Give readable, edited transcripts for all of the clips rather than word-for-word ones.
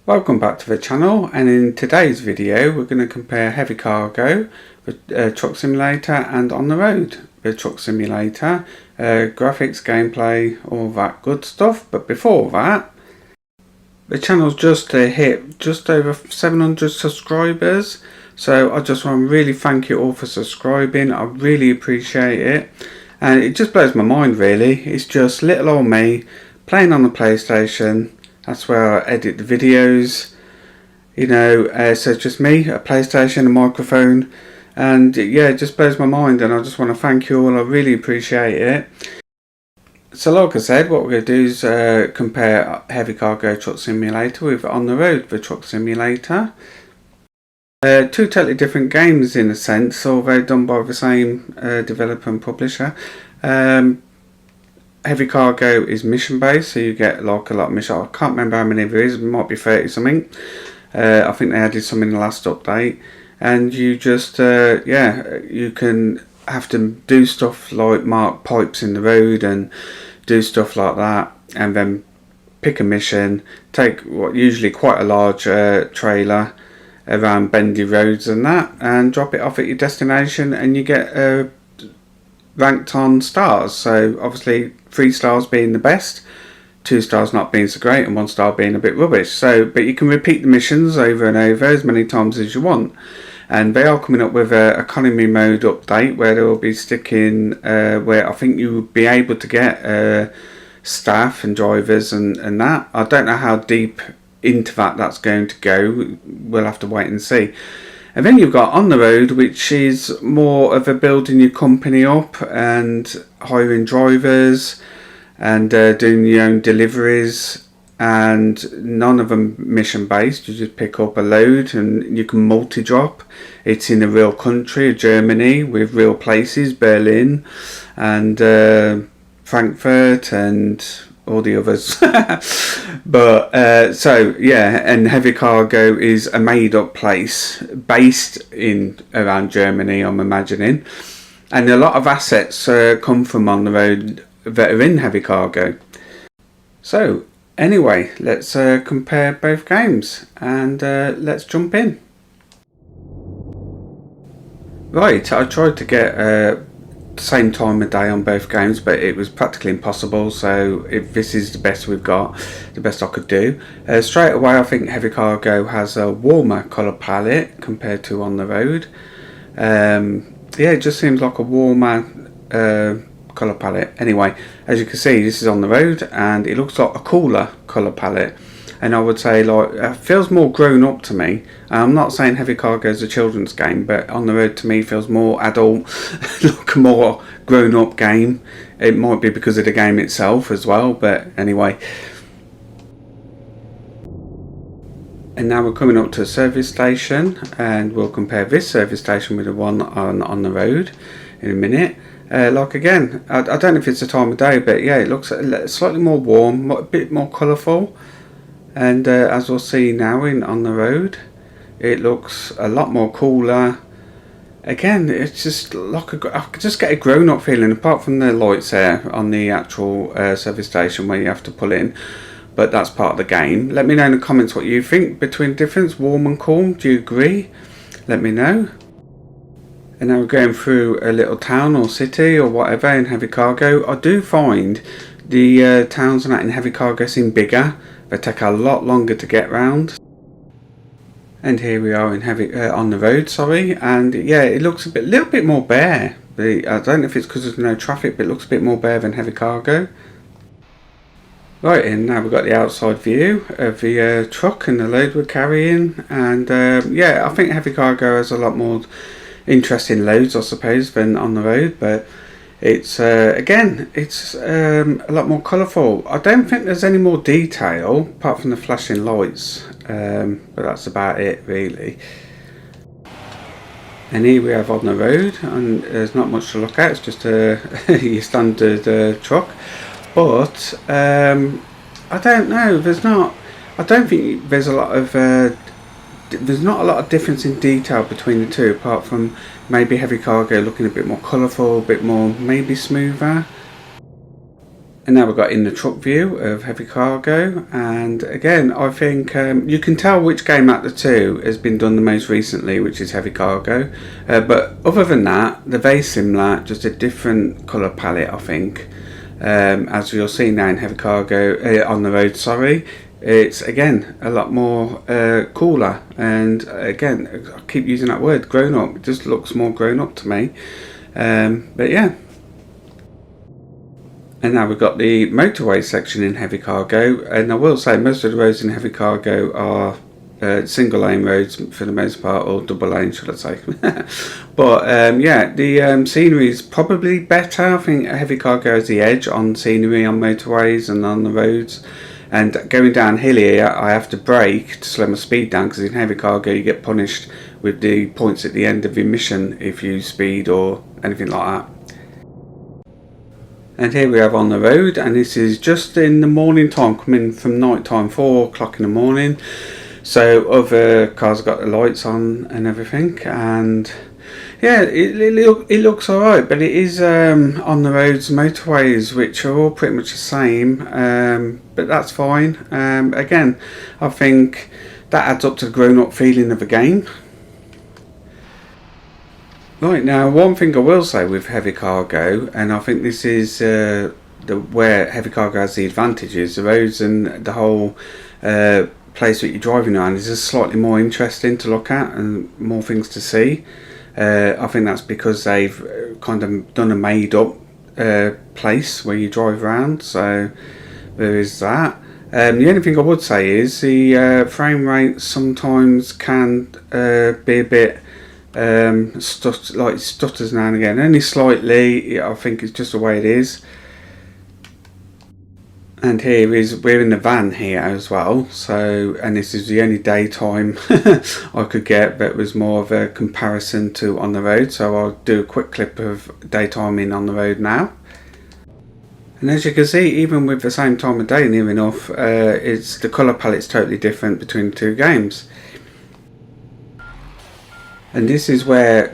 Welcome back to the channel, and in today's video we're going to compare Heavy Cargo with Truck Simulator and On the Road with Truck Simulator, graphics, gameplay, all that good stuff. But before that, the channel's just hit just over 700 subscribers, so I just want to really thank you all for subscribing. I really appreciate it, and it just blows my mind really. It's just little old me playing on the PlayStation. That's where I edit the videos, you know, so it's just me, a PlayStation, a microphone, and yeah, it just blows my mind, and I just want to thank you all. I really appreciate it. So like I said, what we're going to do is compare Heavy Cargo Truck Simulator with On the Road the Truck Simulator. Two totally different games in a sense, although done by the same developer and publisher. Heavy Cargo is mission based, so you get like a lot of missions. I can't remember how many there is, it might be 30 something. I think they added some in the last update, and you just you can have to do stuff like mark pipes in the road and do stuff like that, and then pick a mission, take what usually quite a large trailer around bendy roads and that, and drop it off at your destination, and you get ranked on stars. So obviously 3 stars being the best, 2 stars not being so great, and 1 star being a bit rubbish. So but you can repeat the missions over and over as many times as you want, and they are coming up with a economy mode update where they will be sticking where I think you will be able to get staff and drivers and that. I don't know how deep into that's going to go. We'll have to wait and see. And then you've got On the Road, which is more of a building your company up and hiring drivers and doing your own deliveries, and none of them mission based. You just pick up a load and you can multi-drop. It's in a real country, Germany, with real places, Berlin and Frankfurt and all the others. But so yeah, and Heavy Cargo is a made up place based in around Germany, I'm imagining, and a lot of assets come from On the Road that are in Heavy Cargo. So anyway, let's compare both games, and let's jump in. Right, I tried to get same time of day on both games, but it was practically impossible, so if this is the best we've got, the best I could do. Straight away I think Heavy Cargo has a warmer colour palette compared to On the Road. Yeah, it just seems like a warmer colour palette. Anyway, as you can see, this is On the Road and it looks like a cooler colour palette, and I would say like it feels more grown up to me. I'm not saying Heavy Cargo is a children's game, but On the Road to me feels more adult, like a more grown up game. It might be because of the game itself as well, but anyway. And now we're coming up to a service station, and we'll compare this service station with the one on the road in a minute. Like again, I don't know if it's the time of day, but yeah, it looks slightly more warm, a bit more colourful. And as we'll see now On the Road, it looks a lot more cooler. Again, it's just like I could just get a grown-up feeling, apart from the lights there on the actual service station where you have to pull in. But that's part of the game. Let me know in the comments what you think between the difference, warm and cool. Do you agree? Let me know. And now we're going through a little town or city or whatever in Heavy Cargo. I do find the towns and that in Heavy Cargo seem bigger. They take a lot longer to get round. And here we are in On the Road, sorry, and yeah, it looks a little bit more bare. I don't know if it's because there's no traffic, but it looks a bit more bare than Heavy Cargo. Right, and now we've got the outside view of the truck and the load we're carrying, and yeah, I think Heavy Cargo has a lot more interesting loads, I suppose, than On the Road, but it's again, it's a lot more colourful. I don't think there's any more detail apart from the flashing lights, but that's about it really. And here we have On the Road, and there's not much to look at. It's just your standard truck, but I don't know. I don't think there's a lot of there's not a lot of difference in detail between the two, apart from maybe Heavy Cargo looking a bit more colourful, a bit more maybe smoother. And now we've got in the truck view of heavy cargo, and again I think you can tell which game out of the two has been done the most recently, which is heavy cargo, but other than that they're very similar, just a different colour palette I think. As you'll see now in heavy cargo on the road, sorry, it's again a lot more cooler, and again I keep using that word, grown up. It just looks more grown up to me, but yeah. And now we've got the motorway section in heavy cargo, and I will say most of the roads in heavy cargo are single lane roads for the most part, or double lane should I say. But yeah, the scenery is probably better. I think heavy cargo has the edge on scenery on motorways and on the roads. And going downhill here I have to brake to slow my speed down, because in heavy cargo you get punished with the points at the end of your mission if you speed or anything like that. And here we have on the road, and this is just in the morning time, coming from night time, 4 o'clock in the morning. So other cars got the lights on and everything, and yeah, it looks alright, but it is on the roads, motorways, which are all pretty much the same, but that's fine. Again, I think that adds up to the grown up feeling of the game. Right, now one thing I will say with heavy cargo, and I think this is where heavy cargo has the advantages, the roads and the whole place that you're driving around is just slightly more interesting to look at and more things to see. I think that's because they've kind of done a made up place where you drive around, so there is that. The only thing I would say is the frame rate sometimes can be a bit stutters now and again, only slightly. I think it's just the way it is. And here we're in the van here as well, so, and this is the only daytime I could get, but it was more of a comparison to on the road, so I'll do a quick clip of daytime in on the road now. And as you can see, even with the same time of day near enough, it's the colour palette's totally different between the two games. And this is where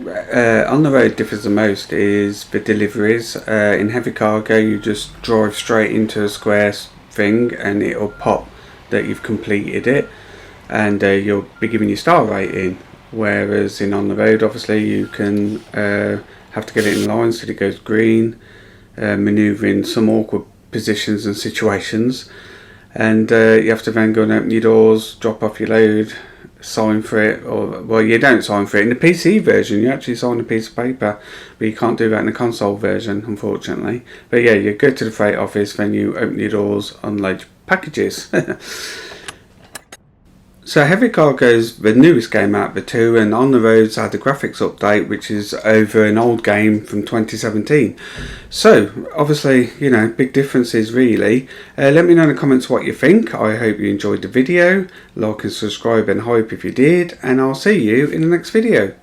on the road differs the most, is the deliveries. In heavy cargo you just drive straight into a square thing and it'll pop that you've completed it, and you'll be given your star rating. Whereas in on the road, obviously you can have to get it in line so it goes green, manoeuvre in some awkward positions and situations, and you have to then go and open your doors, drop off your load, sign for it, or well, you don't sign for it in the PC version. You actually sign a piece of paper, but you can't do that in the console version, unfortunately. But yeah, you go to the freight office, then you open your doors, unload your packages. So heavy cargo's the newest game out of the two, and on the roads had the graphics update, which is over an old game from 2017. So obviously, you know, big differences really. Let me know in the comments what you think. I hope you enjoyed the video. Like and subscribe and hype if you did, and I'll see you in the next video.